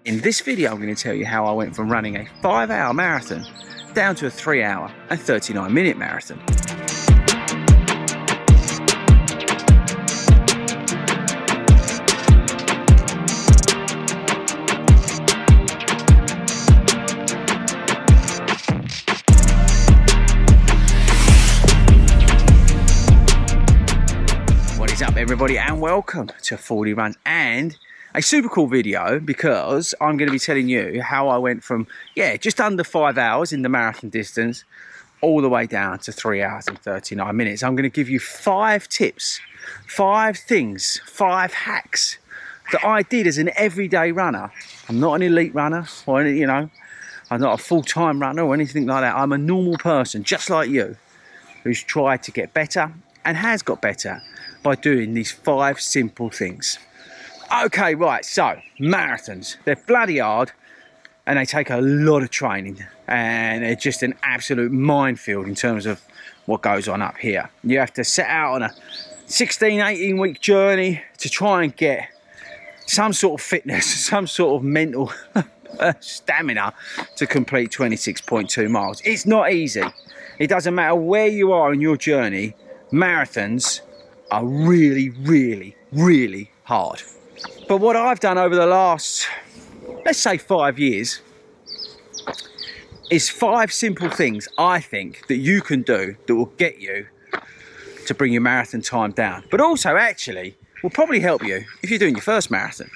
In this video, I'm going to tell you how I went from running a 5-hour marathon down to a 3-hour and 39-minute marathon. What is up, everybody, and welcome to 40 Runs and a super cool video, because I'm going to be telling you how I went from just under 5 hours in the marathon distance all the way down to 3 hours and 39 minutes. I'm going to give you 5 tips, 5 things, 5 hacks that I did as an everyday runner. I'm not an elite runner or any, I'm not a full-time runner or anything like that. I'm a normal person just like you who's tried to get better and has got better by doing these 5 simple things. Okay, right, so marathons, they're bloody hard and they take a lot of training, and they're just an absolute minefield in terms of what goes on up here. You have to set out on a 16-18 week journey to try and get some sort of fitness, some sort of mental stamina to complete 26.2 miles. It's not easy. It doesn't matter where you are in your journey, marathons are really, really, really hard. But what I've done over the last, let's say 5 years, is 5 simple things I think that you can do that will get you to bring your marathon time down, but also actually will probably help you if you're doing your first marathon.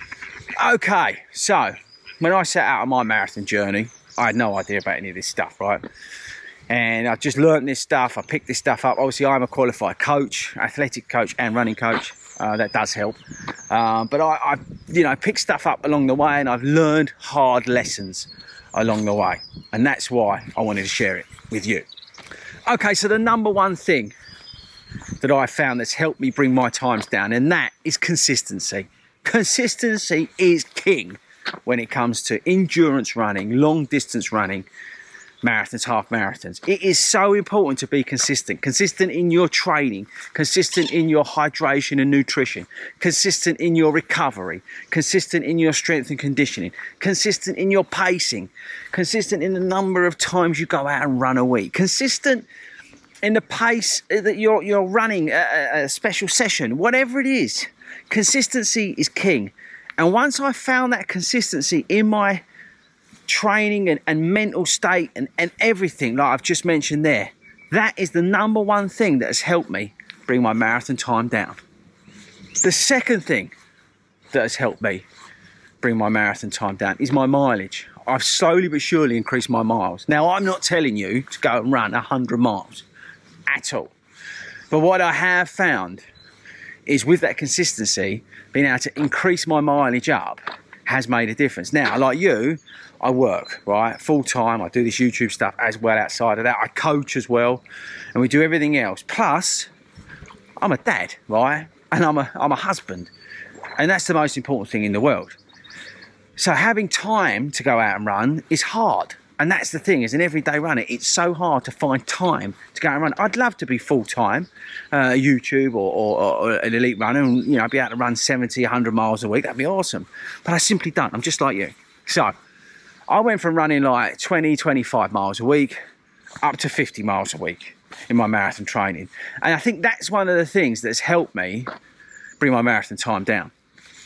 Okay, so when I set out on my marathon journey, I had no idea about any of this stuff, right? And I just learned this stuff, I picked this stuff up. Obviously, I'm a qualified coach, athletic coach and running coach. That does help. But I picked stuff up along the way, and I've learned hard lessons along the way. And that's why I wanted to share it with you. Okay, so the number one thing that I found that's helped me bring my times down, and that is consistency. Consistency is king when it comes to endurance running, long distance running, marathons, half marathons. It is so important to be consistent in your training, consistent in your hydration and nutrition, consistent in your recovery, consistent in your strength and conditioning, consistent in your pacing, consistent in the number of times you go out and run a week, consistent in the pace that you're running a special session, whatever it is. Consistency is king. And once I found that consistency in my training and mental state and everything like I've just mentioned there, that is the number one thing that has helped me bring my marathon time down. The second thing that has helped me bring my marathon time down is my mileage. I've slowly but surely increased my miles. Now, I'm not telling you to go and run 100 miles at all, but what I have found is with that consistency, being able to increase my mileage up has made a difference. Now, like you, I work, right, full time. I do this YouTube stuff as well outside of that. I coach as well, and we do everything else. Plus, I'm a dad, right, and I'm a husband, and that's the most important thing in the world. So having time to go out and run is hard, and that's the thing. As an everyday runner, it's so hard to find time to go out and run. I'd love to be full time, YouTube or an elite runner, and be able to run 70, 100 miles a week. That'd be awesome, but I simply don't. I'm just like you. So I went from running like 20, 25 miles a week up to 50 miles a week in my marathon training. And I think that's one of the things that's helped me bring my marathon time down.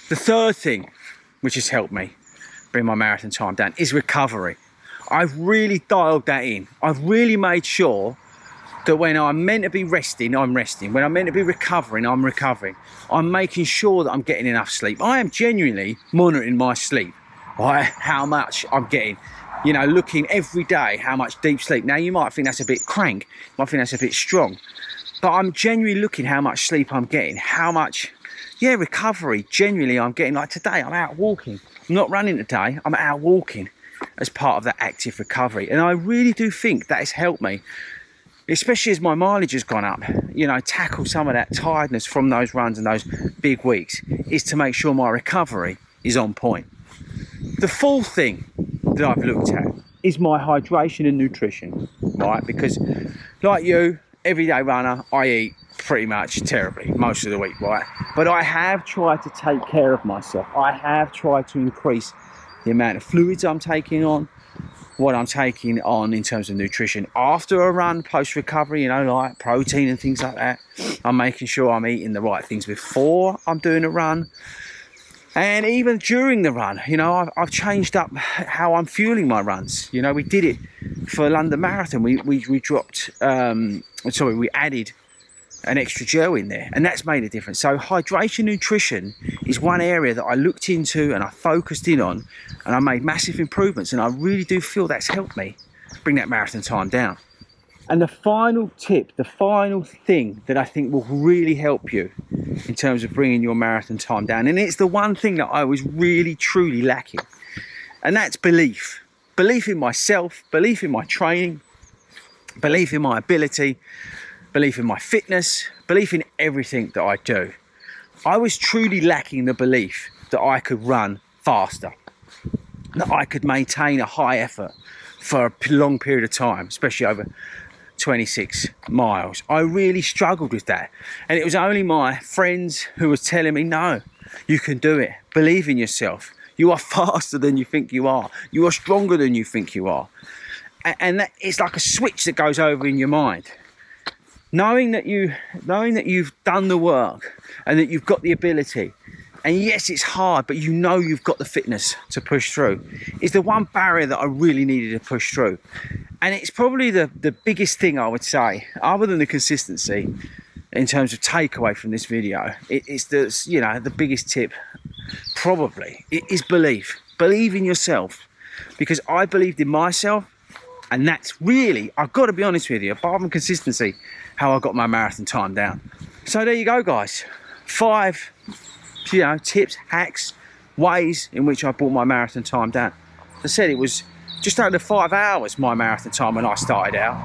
The third thing which has helped me bring my marathon time down is recovery. I've really dialed that in. I've really made sure that when I'm meant to be resting, I'm resting. When I'm meant to be recovering, I'm recovering. I'm making sure that I'm getting enough sleep. I am genuinely monitoring my sleep. Right, how much I'm getting, looking every day how much deep sleep. Now, you might think that's a bit crank, you might think that's a bit strong, but I'm genuinely looking how much sleep I'm getting, how much, recovery, genuinely I'm getting. Like today, I'm out walking. I'm not running today, I'm out walking as part of that active recovery. And I really do think that has helped me, especially as my mileage has gone up, tackle some of that tiredness from those runs and those big weeks, is to make sure my recovery is on point. The fourth thing that I've looked at is my hydration and nutrition, right? Because like you, everyday runner, I eat pretty much terribly most of the week, right? But I have tried to take care of myself. I have tried to increase the amount of fluids I'm taking on, what I'm taking on in terms of nutrition after a run, post-recovery, you know, like protein and things like that. I'm making sure I'm eating the right things before I'm doing a run. And even during the run, you know, I've changed up how I'm fueling my runs. You know, we did it for London Marathon. We dropped, we added an extra gel in there, and that's made a difference. So hydration nutrition is one area that I looked into and I focused in on, and I made massive improvements, and I really do feel that's helped me bring that marathon time down. And the final tip, the final thing that I think will really help you in terms of bringing your marathon time down, and it's the one thing that I was really truly lacking, and that's belief. Belief in myself, belief in my training, belief in my ability, belief in my fitness, belief in everything that I do. I was truly lacking the belief that I could run faster, that I could maintain a high effort for a long period of time, especially over 26 miles. I really struggled with that, and it was only my friends who were telling me, no, you can do it, believe in yourself, you are faster than you think you are, you are stronger than you think you are. And that, it's like a switch that goes over in your mind. Knowing that you've done the work and that you've got the ability, and yes, it's hard, but you know you've got the fitness to push through, is the one barrier that I really needed to push through. And it's probably the biggest thing I would say, other than the consistency, in terms of takeaway from this video. It's the biggest tip, probably, it is belief. Believe in yourself, because I believed in myself, and that's really, I've got to be honest with you, apart from consistency, how I got my marathon time down. So there you go, guys. 5 tips, hacks, ways in which I brought my marathon time down. As I said, it was just under 5 hours my marathon time when I started out,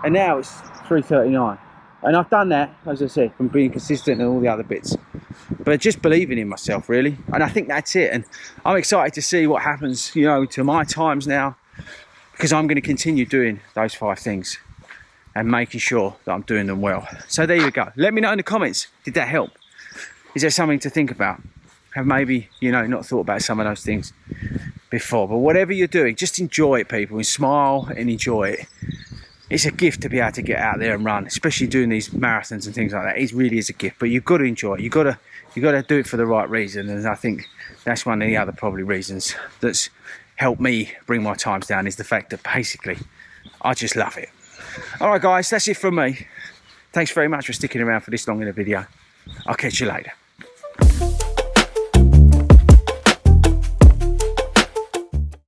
and now it's 3:39. And I've done that, as I said, from being consistent and all the other bits, but just believing in myself, really. And I think that's it. And I'm excited to see what happens, you know, to my times now, because I'm going to continue doing those 5 things and making sure that I'm doing them well. So there you go. Let me know in the comments, did that help? Is there something to think about? Have maybe, you know, not thought about some of those things before? But whatever you're doing, just enjoy it, people, and smile and enjoy it. It's a gift to be able to get out there and run, especially doing these marathons and things like that. It really is a gift, but you've got to enjoy it. You've got to do it for the right reason, and I think that's one of the other probably reasons that's helped me bring my times down, is the fact that basically I just love it. All right, guys, that's it from me. Thanks very much for sticking around for this long in a video. I'll catch you later.